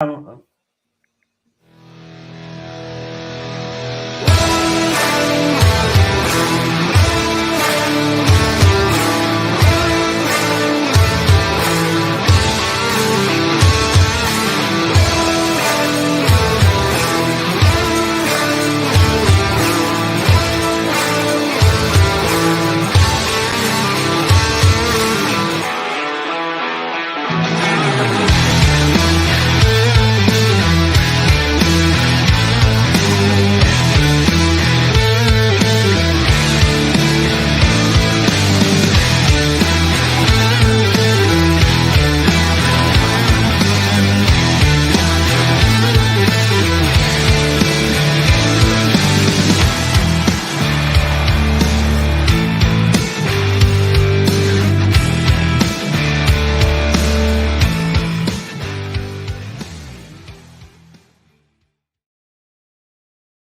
Um,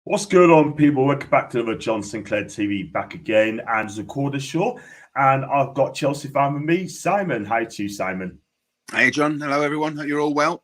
What's going on, people? Welcome back to the John Sinclair TV, back again and Recorder Show. And I've got Chelsea fan with me, Simon. Hi to you, Simon. Hey, John. Hello, everyone. Hope you're all well.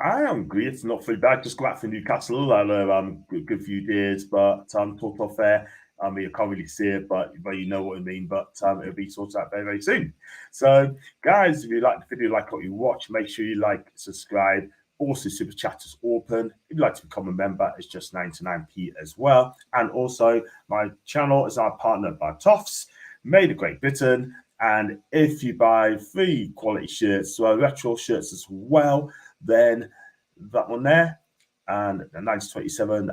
I am great. It's not too bad. Just got back from Newcastle. I know good few days, but talked off air. I mean, I can't really see it, but you know what I mean. But it'll be sorted out very, very soon. So, guys, if you like the video, like what you watch, make sure you like, subscribe. Also, Super Chat is open. If you'd like to become a member, it's just 99p as well. And also, my channel is our partner by Toffs, made of Great Britain. And if you buy 3 quality shirts, well, retro shirts as well, then that one there, and the 1927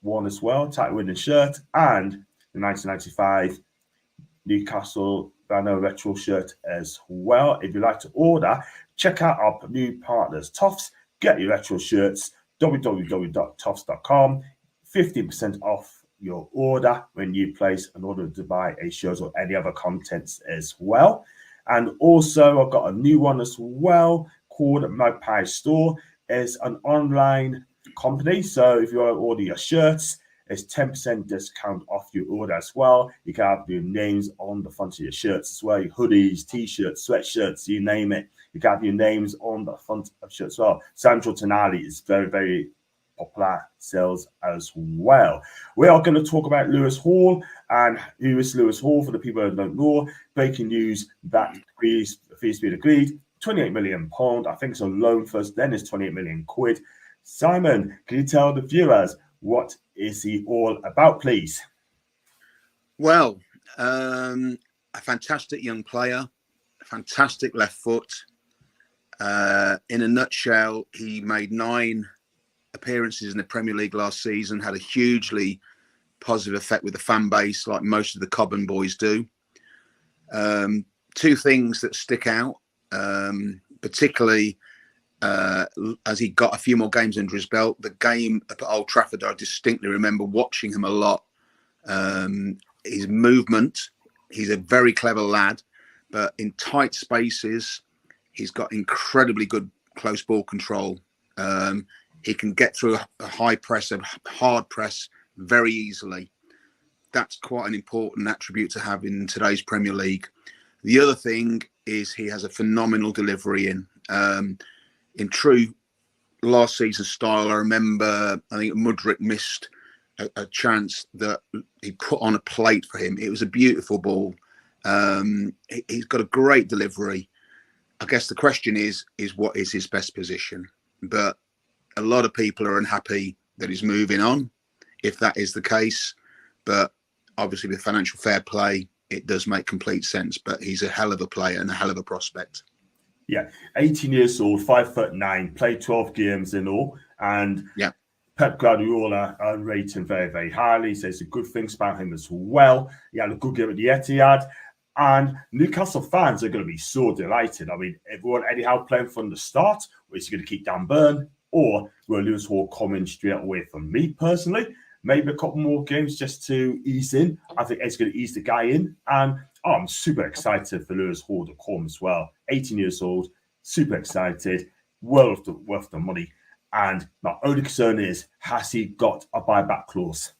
one as well, title winning shirt, and the 1995 Newcastle banner retro shirt as well. If you'd like to order, check out our new partners, Toffs. Get your retro shirts, www.toffs.com, 15% off your order when you place an order to buy a shirt or any other contents as well. And also, I've got a new one as well called Magpie Store. It's an online company, so if you want to order your shirts, it's 10% discount off your order as well. You can have your names on the front of your shirts as well, your hoodies, t-shirts, sweatshirts, you name it. You can have your names on the front of shirts as well. Sandro Tonali is very, very popular sales as well. We are going to talk about Lewis Hall. And who is Lewis Hall for the people who don't know? Breaking news that fees been agreed. £28 million. I think it's a loan first, then it's 28 million quid. Simon, can you tell the viewers what is he all about, please? Well, a fantastic young player, a fantastic left foot. In a nutshell, he made 9 appearances in the Premier League last season, had a hugely positive effect with the fan base, like most of the Cobham boys do. 2 things that stick out, particularly as he got a few more games under his belt. The game up at Old Trafford, I distinctly remember watching him a lot. His movement, he's a very clever lad, but in tight spaces, he's got incredibly good close ball control. He can get through a high press, a hard press very easily. That's quite an important attribute to have in today's Premier League. The other thing is he has a phenomenal delivery in true last season style. I remember, I think Mudryk missed a chance that he put on a plate for him. It was a beautiful ball. He's got a great delivery. I guess the question is what is his best position? But a lot of people are unhappy that he's moving on, if that is the case. But obviously with financial fair play, it does make complete sense. But he's a hell of a player and a hell of a prospect. Yeah, 18 years old, 5'9", played 12 games in all. And yeah, Pep Guardiola rates him very, very highly. He says good things about him as well. He had a good game at the Etihad. And Newcastle fans are going to be so delighted. I mean, everyone anyhow playing from the start, or is he going to keep Dan Burn, or will Lewis Hall come in straight away? From me personally, maybe a couple more games just to ease in. I think it's going to ease the guy in. And I'm super excited for Lewis Hall to come as well. 18 years old, super excited, worth the money. And my only concern is, has he got a buyback clause?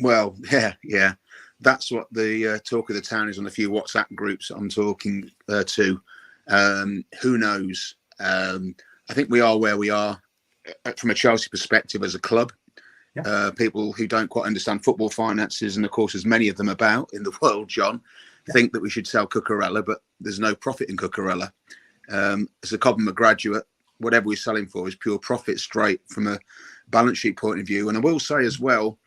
Well, yeah. That's what the talk of the town is on a few WhatsApp groups I'm talking to. Who knows? I think we are where we are from a Chelsea perspective as a club. Yeah. People who don't quite understand football finances, and of course, there's many of them about in the world, John, think that we should sell Cucurella, but there's no profit in Cucurella. As a Cobham graduate, whatever we're selling for is pure profit straight from a balance sheet point of view. And I will say as well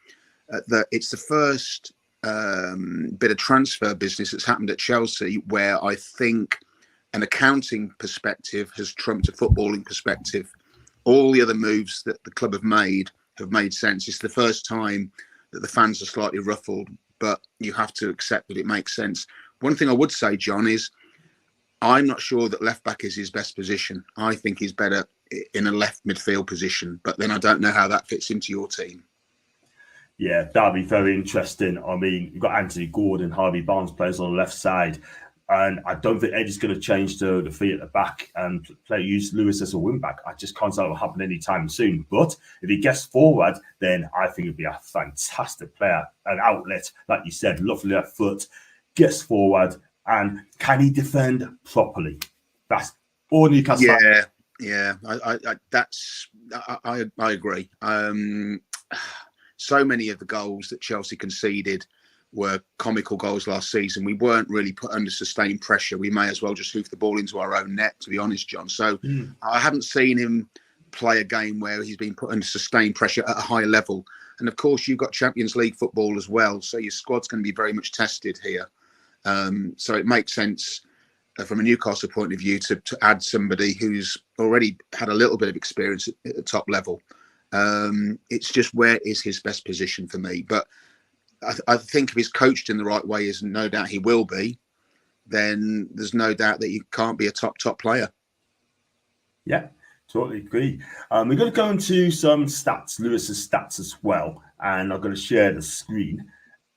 that it's the first bit of transfer business that's happened at Chelsea where I think an accounting perspective has trumped a footballing perspective. All the other moves that the club have made sense. It's the first time that the fans are slightly ruffled, but you have to accept that it makes sense. One thing I would say, John, is I'm not sure that left back is his best position. I think he's better in a left midfield position, but then I don't know how that fits into your team. Yeah, that'd be very interesting. I mean, you've got Anthony Gordon, Harvey Barnes plays on the left side. And I don't think Eddie's going to change the three at the back and use Lewis as a wing back. I just can't see that will happen anytime soon. But if he gets forward, then I think it'd be a fantastic player, an outlet, like you said, lovely left foot, gets forward, and can he defend properly? That's all Newcastle. Yeah. I agree. So many of the goals that Chelsea conceded were comical goals last season. We weren't really put under sustained pressure. We may as well just hoof the ball into our own net, to be honest, John. So I haven't seen him play a game where he's been put under sustained pressure at a high level. And of course, you've got Champions League football as well. So your squad's going to be very much tested here. So it makes sense from a Newcastle point of view to add somebody who's already had a little bit of experience at the top level. It's just where is his best position for me. But I think if he's coached in the right way, as no doubt he will be, then there's no doubt that he can't be a top player. Yeah, totally agree. We're going to go into some stats, Lewis's stats as well, and I'm going to share the screen.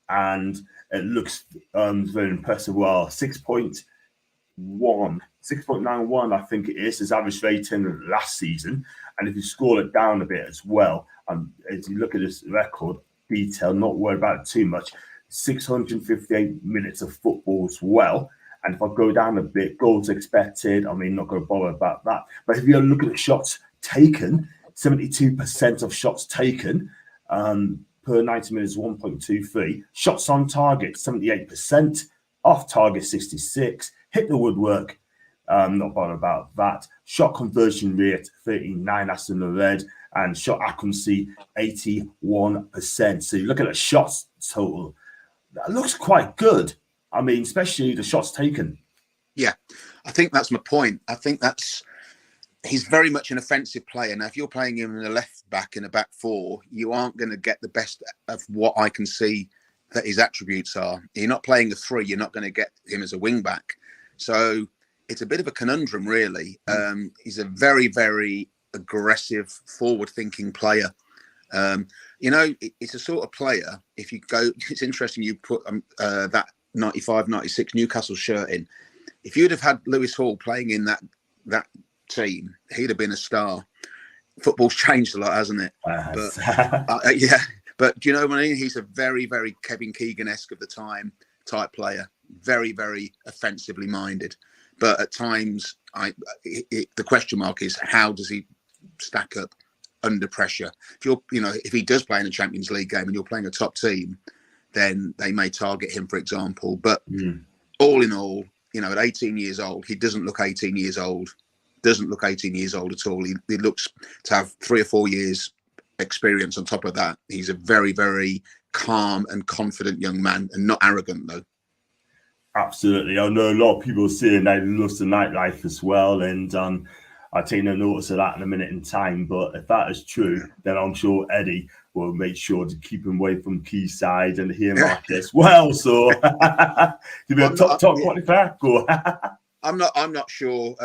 And it looks very impressive. Well, 6.91, I think it is, his average rating last season. And if you scroll it down a bit as well, as you look at this record, detail, not worry about it too much. 658 minutes of football as well. And if I go down a bit, goals expected, I mean, not going to bother about that. But if you're looking at shots taken, 72% of shots taken per 90 minutes, 1.23. Shots on target, 78%. Off target, 66. Hit the woodwork, not bothered about that. Shot conversion rate, 39, that's in the red. And shot accuracy, 81%. So you look at the shots total, that looks quite good. I mean, especially the shots taken. Yeah, I think that's my point. I think he's very much an offensive player. Now, if you're playing him in a left back in a back four, you aren't going to get the best of what I can see that his attributes are. You're not playing a three, you're not going to get him as a wing back. So it's a bit of a conundrum, really. He's a very, very aggressive, forward-thinking player. It's a sort of player, if you go, it's interesting you put that 95-96 Newcastle shirt in. If you'd have had Lewis Hall playing in that team, he'd have been a star. Football's changed a lot, hasn't it? But yeah, but do you know what I mean? He's a very, very Kevin Keegan-esque of the time type player. Very, very offensively minded. But at times, the question mark is, how does he stack up under pressure? If he does play in a Champions League game and you're playing a top team, then they may target him, for example. But all in all, at 18 years old, he doesn't look 18 years old. Doesn't look 18 years old at all. He looks to have 3 or 4 years experience on top of that. He's a very, very calm and confident young man, and not arrogant, though. Absolutely. I know a lot of people saying that he loves the nightlife as well, and I take no notice of that in a minute in time. But if that is true, then I'm sure Eddie will make sure to keep him away from Quayside and here market as well. So to be a top qualifier, go. I'm not sure.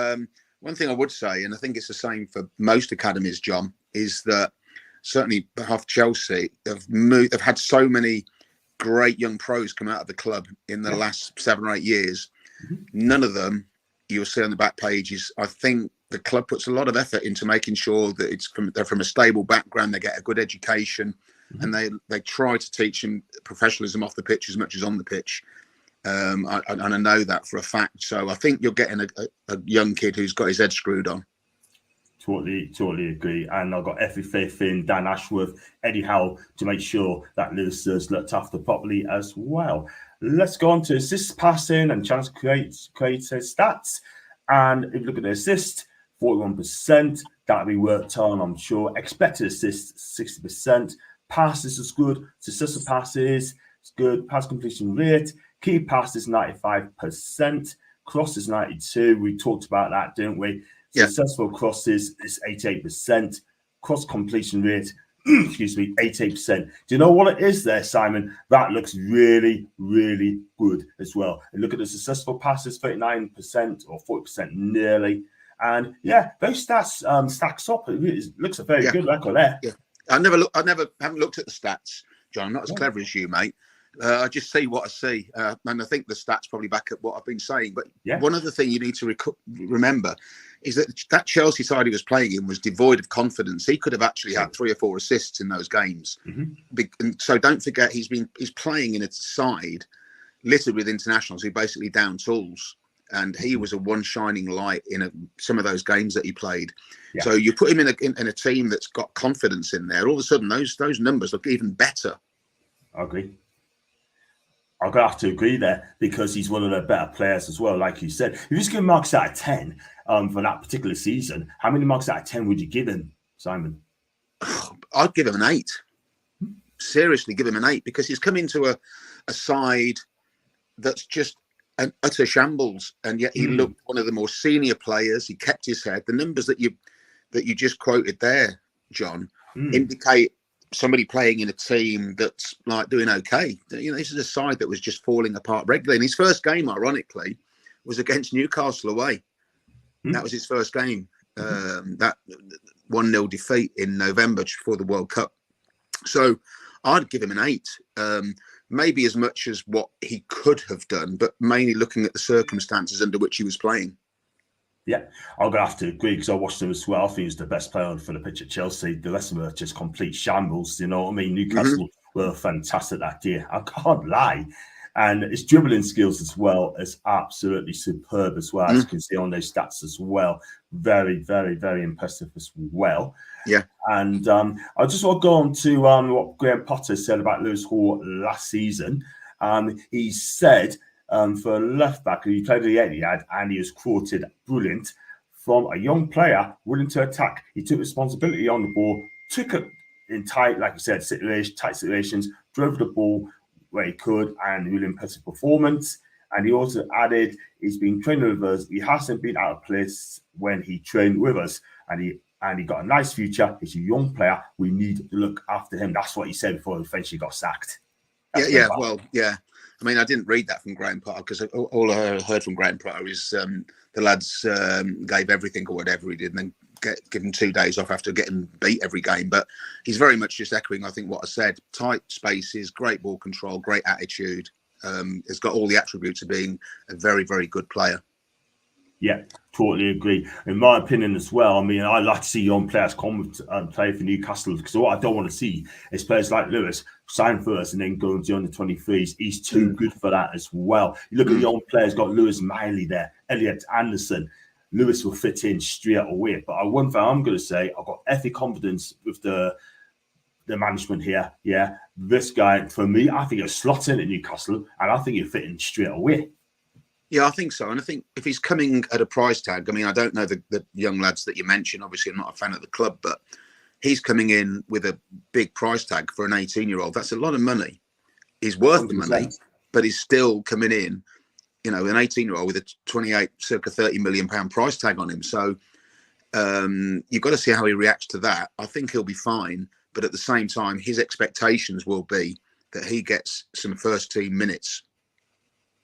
One thing I would say, and I think it's the same for most academies, John, is that certainly behalf of Chelsea, have had so many great young pros come out of the club in the last 7 or 8 years. None of them you'll see on the back pages. I think the club puts a lot of effort into making sure that they're from a stable background, they get a good education, and they try to teach them professionalism off the pitch as much as on the pitch. And I know that for a fact. So I think you're getting a young kid who's got his head screwed on. Totally agree. And I've got every faith in Dan Ashworth, Eddie Howe to make sure that Lewis is looked after properly as well. Let's go on to assist passing and chance created stats. And if you look at the assist, 41%, that'll be worked on, I'm sure. Expected assists, 60%. Passes is good. Successful passes, it's good. Pass completion rate. Key passes, 95%. Crosses, 92%. We talked about that, didn't we? Yeah. Successful crosses is 88%. Cross completion rate, 88%. Do you know what it is there, Simon? That looks really, really good as well. And look at the successful passes, 39% or 40% nearly. And yeah, those stats stacks up. It looks a very good record there. Yeah, I haven't looked at the stats, John. I'm not as clever as you, mate. I just see what I see, and I think the stats probably back up what I've been saying. But one other thing you need to remember is that Chelsea side he was playing in was devoid of confidence. He could have actually had 3 or 4 assists in those games. And so don't forget he's playing in a side littered with internationals who basically down tools, and he was a one shining light in some of those games that he played. So you put him in a team that's got confidence in there. All of a sudden those numbers look even better. I agree. I'm going to have to agree there because he's one of the better players as well, like you said. If you just give marks out of 10 for that particular season, how many marks out of 10 would you give him, Simon? I'd give him an 8. Seriously, give him an 8 because he's come into a side that's just an utter shambles, and yet he looked one of the more senior players. He kept his head. The numbers that you just quoted there, John, indicate somebody playing in a team that's like doing okay. You know, this is a side that was just falling apart regularly. And his first game, ironically, was against Newcastle away. That was his first game. That 1-0 defeat in November for the World Cup. So I'd give him an 8. Maybe as much as what he could have done, but mainly looking at the circumstances under which he was playing. Yeah, I'm going to have to agree because I watched him as well. I think he was the best player for the pitch at Chelsea. The rest of them were just complete shambles. You know what I mean? Newcastle were fantastic that year. I can't lie. And his dribbling skills as well is absolutely superb as well, as you can see on those stats as well. Very, very, very impressive as well. Yeah. And I just want to go on to what Graham Potter said about Lewis Hall last season. He said, for a left back, he played at the Etihad and he was quoted brilliant from a young player willing to attack. He took responsibility on the ball, took it in tight, like you said, tight situations, drove the ball where he could, and really impressive performance. And he also added, he's been training with us. He hasn't been out of place when he trained with us, and he got a nice future. He's a young player. We need to look after him. That's what he said before he eventually got sacked. I mean, I didn't read that from Graham Potter because all I heard from Graham Potter is the lads gave everything or whatever he did, and then give him 2 days off after getting beat every game. But he's very much just echoing, I think, what I said. Tight spaces, great ball control, great attitude. Has got all the attributes of being a very, very good player. Yeah, totally agree. In my opinion as well, I mean, I like to see young players come and play for Newcastle because what I don't want to see is players like Lewis sign first and then go into under 23s. He's too good for that as well. You look at the young players, got Lewis Miley there, Elliot Anderson. Lewis will fit in straight away. But one thing I'm going to say, I've got every confidence with the management here. Yeah, this guy, for me, I think he'll slot in at Newcastle and I think he'll fit in straight away. Yeah, I think so. And I think if he's coming at a price tag, I mean, I don't know the young lads that you mentioned. Obviously, I'm not a fan of the club, but he's coming in with a big price tag for an 18-year-old. That's a lot of money. He's worth 100%. The money, but he's still coming in, you know, an 18-year-old with a 28, circa 30 million pound price tag on him. So you've got to see how he reacts to that. I think he'll be fine. But at the same time, his expectations will be that he gets some first team minutes.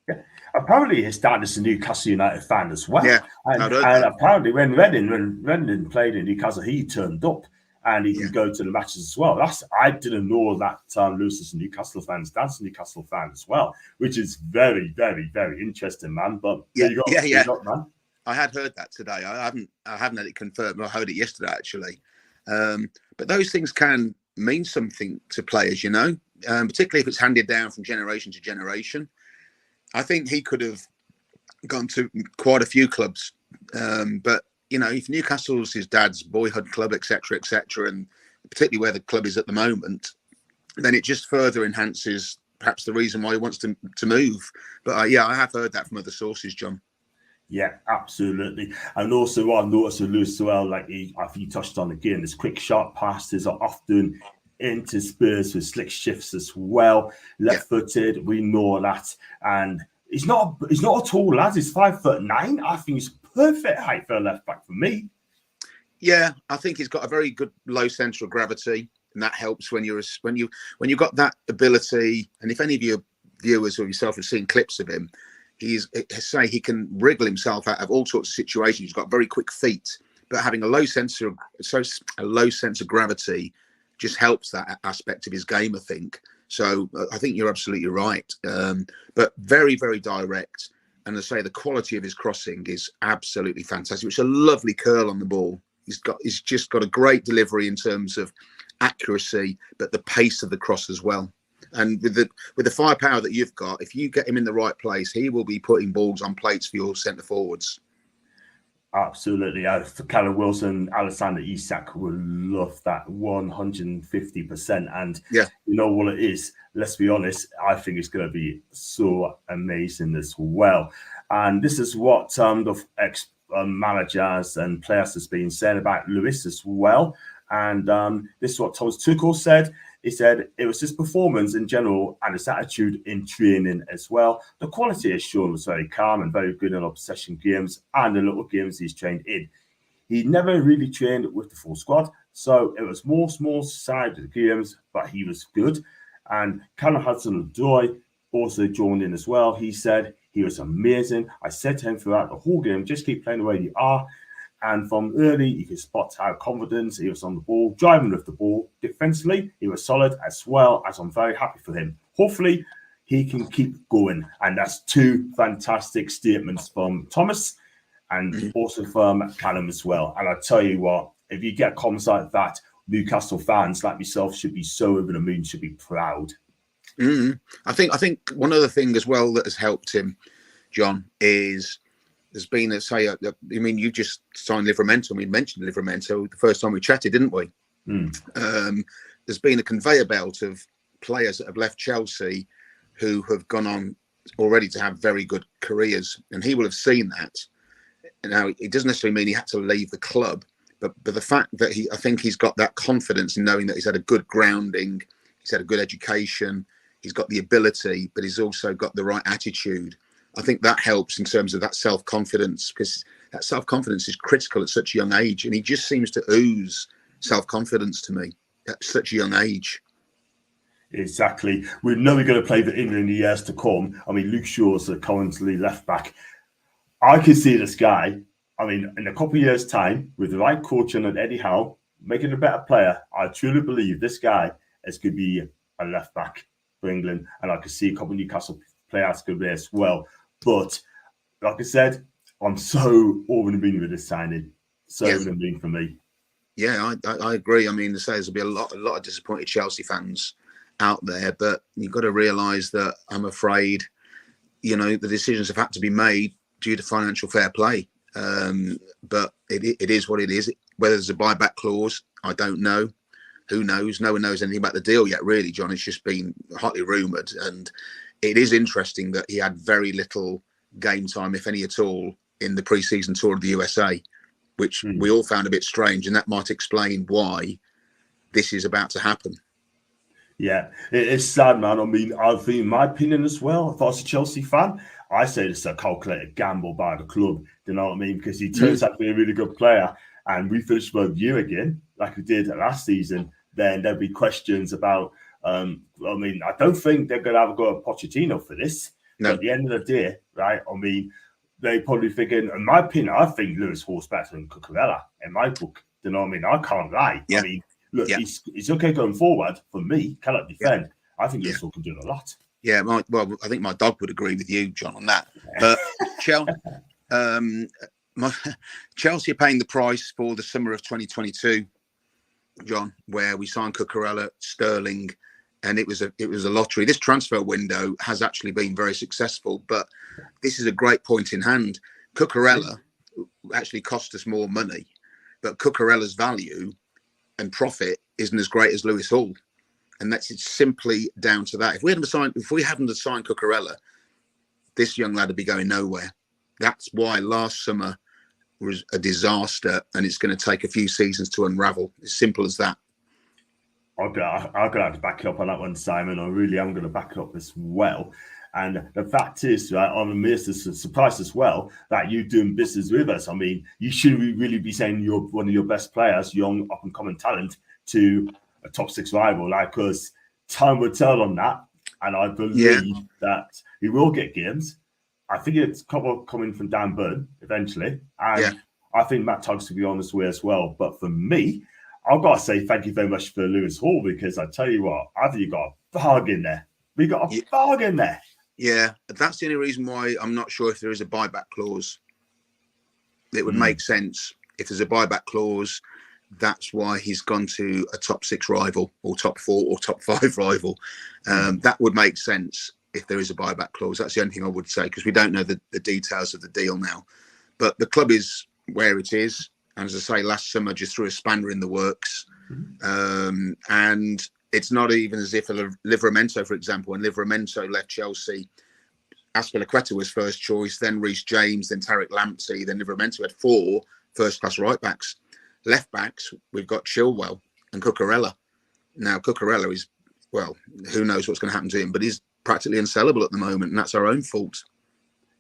Yeah. Apparently, his dad is a Newcastle United fan as well. Yeah, and apparently, when Redding played in Newcastle, he turned up and he could go to the matches as well. I didn't know that Lewis is a Newcastle fan. His dad's a Newcastle fan as well, which is very, very, very interesting, man. But you got, man. I had heard that today. I haven't had it confirmed. I heard it yesterday actually. But those things can mean something to players, you know, particularly if it's handed down from generation to generation. I think he could have gone to quite a few clubs, but you know, if Newcastle's his dad's boyhood club, etc., etc., and particularly where the club is at the moment, then it just further enhances perhaps the reason why he wants to move. But yeah, I have heard that from other sources, John. Yeah, absolutely. And also what I noticed with Lewis as well, like I think you touched on again, his quick sharp passes are often into Spurs with slick shifts as well. Left-footed, we know that. And he's not a tall lad, he's 5'9". I think he's perfect height for a left back for me. Yeah, I think he's got a very good low centre of gravity, and that helps when you've got that ability. And if any of your viewers or yourself have seen clips of him, he can wriggle himself out of all sorts of situations. He's got very quick feet, but having a low sense of gravity just helps that aspect of his game, I think. So I think you're absolutely right. But very, very direct. And as I say, the quality of his crossing is absolutely fantastic. It's a lovely curl on the ball. He's just got a great delivery in terms of accuracy, but the pace of the cross as well. And with the firepower that you've got, if you get him in the right place, he will be putting balls on plates for your centre forwards. Absolutely. For Callum Wilson, Alexander Isak will love that 150%. And yeah, you know what it is? Let's be honest, I think it's going to be so amazing as well. And this is what the managers and players has been said about Lewis as well. And this is what Thomas Tuchel said. He said it was his performance in general and his attitude in training as well. The quality as shown was very calm and very good in obsession games and the little games he's trained in. He never really trained with the full squad, so it was more small-sided games, but he was good. And Callum Hudson-Odoi also joined in as well. He said he was amazing. I said to him throughout the whole game, just keep playing the way you are. And from early, you could spot how confident he was on the ball, driving with the ball. Defensively, he was solid as well, as I'm very happy for him. Hopefully, he can keep going. And that's two fantastic statements from Thomas and also from Callum as well. And I tell you what, if you get comments like that, Newcastle fans like myself should be so over the moon, should be proud. I think one other thing as well that has helped him, John, is there's been you just signed Livramento. We mentioned Livramento the first time we chatted, didn't we? There's been a conveyor belt of players that have left Chelsea who have gone on already to have very good careers, and he will have seen that. Now, it doesn't necessarily mean he had to leave the club, but the fact that I think he's got that confidence in knowing that he's had a good grounding, he's had a good education, he's got the ability, but he's also got the right attitude. I think that helps in terms of that self-confidence, because that self-confidence is critical at such a young age. And he just seems to ooze self-confidence to me at such a young age. Exactly. We know we're going to play for England in the years to come. I mean, Luke Shaw's currently left back. I can see this guy, in a couple of years' time, with the right coaching and Eddie Howe, making a better player. I truly believe this guy is going to be a left back for England. And I can see a couple of Newcastle players could be as well. But like I said, I'm so over the moon with this signing. Over the moon for me. Yeah, I agree. I mean, there's will be a lot of disappointed Chelsea fans out there, but you've got to realise that I'm afraid, the decisions have had to be made due to financial fair play. But it is what it is. Whether there's a buyback clause, I don't know. Who knows? No one knows anything about the deal yet, really, John. It's just been hotly rumoured. And it is interesting that he had very little game time, if any at all, in the pre-season tour of the USA, which we all found a bit strange. And that might explain why this is about to happen. Yeah, it's sad, man. I think, in my opinion as well, if I was a Chelsea fan, I say it's a calculated gamble by the club. You know what I mean? Because he turns out to be a really good player, and we finish with you again, like we did last season. Then there'll be questions about. I don't think they're going to have a go at Pochettino for this. No. But at the end of the day, right? They probably thinking, in my opinion, I think Lewis Hall's better than Cucurella in my book. You know what I mean? I can't lie. Yeah. Look, he's okay going forward. For me, cannot defend. Yeah. I think Lewis Hall can do a lot. Yeah, I think my dog would agree with you, John, on that. But Chelsea are paying the price for the summer of 2022, John, where we signed Cucurella, Sterling, and it was a lottery. This transfer window has actually been very successful, but this is a great point in hand. Cucurella actually cost us more money, but Cucurella's value and profit isn't as great as Lewis Hall, and it's simply down to that. If we hadn't signed Cucurella, this young lad would be going nowhere. That's why last summer was a disaster, and it's going to take a few seasons to unravel. As simple as that. I'm gonna have to back you up on that one, Simon. I really am going to back it up as well. And the fact is, right, I'm amazed, surprised as well that you're doing business with us. I mean, you shouldn't really be saying you're one of your best players, young up and coming talent, to a top 6 rival, like, because time will tell on that. And I believe that he will get games. I think it's coming from Dan Burn eventually. And I think Matt Tuggs will be on his way as well. But for me, I've got to say thank you very much for Lewis Hall, because I tell you what, I think you got a bargain there. We got a bargain there. Yeah, that's the only reason why I'm not sure if there is a buyback clause. It would make sense if there's a buyback clause. That's why he's gone to a top 6 rival or top 4 or top 5 rival. That would make sense if there is a buyback clause. That's the only thing I would say, because we don't know the details of the deal now. But the club is where it is. And as I say, last summer just threw a spanner in the works. And it's not even as if Livramento, for example, when Livramento left Chelsea, Azpilicueta was first choice, then Reece James, then Tariq Lamptey, then Livramento had 4 first-class right-backs. Left-backs, we've got Chilwell and Cucurella. Now, Cucurella is, well, who knows what's going to happen to him, but he's practically unsellable at the moment, and that's our own fault.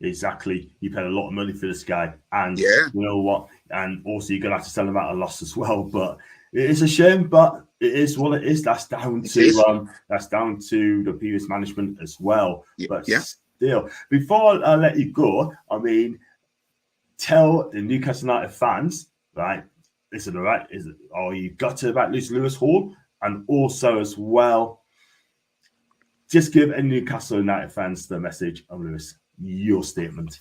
Exactly. You paid a lot of money for this guy. And you know what? And also you're going to have to sell him at a loss as well. But it is a shame, but it is what it is. That's down to the previous management as well. But still, before I let you go, I mean, tell the Newcastle United fans, right? Is it all right? Are you gutted about losing Lewis Hall? And also as well, just give any Newcastle United fans the message of Lewis. Your statement.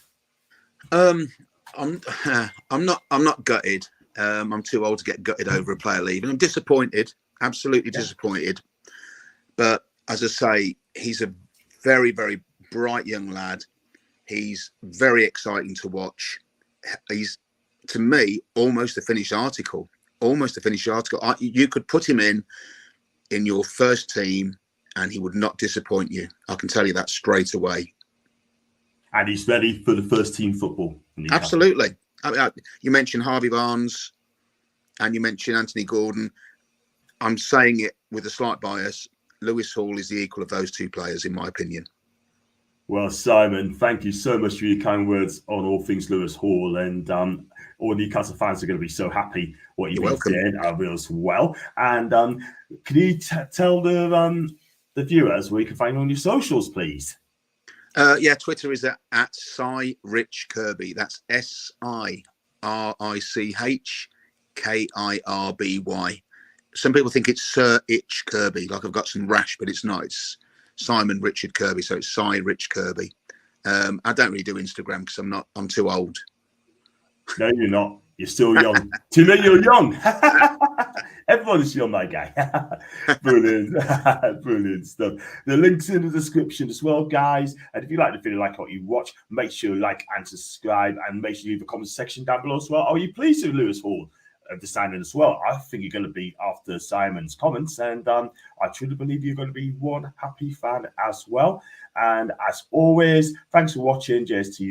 I'm not gutted. I'm too old to get gutted over a player leaving. I'm disappointed, absolutely disappointed. But as I say, he's a very, very bright young lad. He's very exciting to watch. He's, to me, almost a finished article. You could put him in your first team and he would not disappoint you. I can tell you that straight away. And he's ready for the first team football. Absolutely. I mean, you mentioned Harvey Barnes and you mentioned Anthony Gordon. I'm saying it with a slight bias. Lewis Hall is the equal of those 2 players, in my opinion. Well, Simon, thank you so much for your kind words on all things Lewis Hall. And all Newcastle fans are going to be so happy what you've been saying. I will as well. And can you tell the viewers where you can find on your socials, please? Twitter is at SiRichKirby. That's SiRichKirby. Some people think it's Sir Itch Kirby, like I've got some rash, but it's not. It's Simon Richard Kirby, so it's SiRichKirby. I don't really do Instagram because I'm too old. No, you're not. You're still young. To me, you're young. Everyone's young, my guy. Brilliant. Brilliant stuff. The link's in the description as well, guys. And if you like the video, like what you watch, make sure you like and subscribe, and make sure you leave a comment section down below as well. Are you pleased with Lewis Hall the signing as well? I think you're going to be after Simon's comments, and I truly believe you're going to be one happy fan as well. And as always, thanks for watching JST.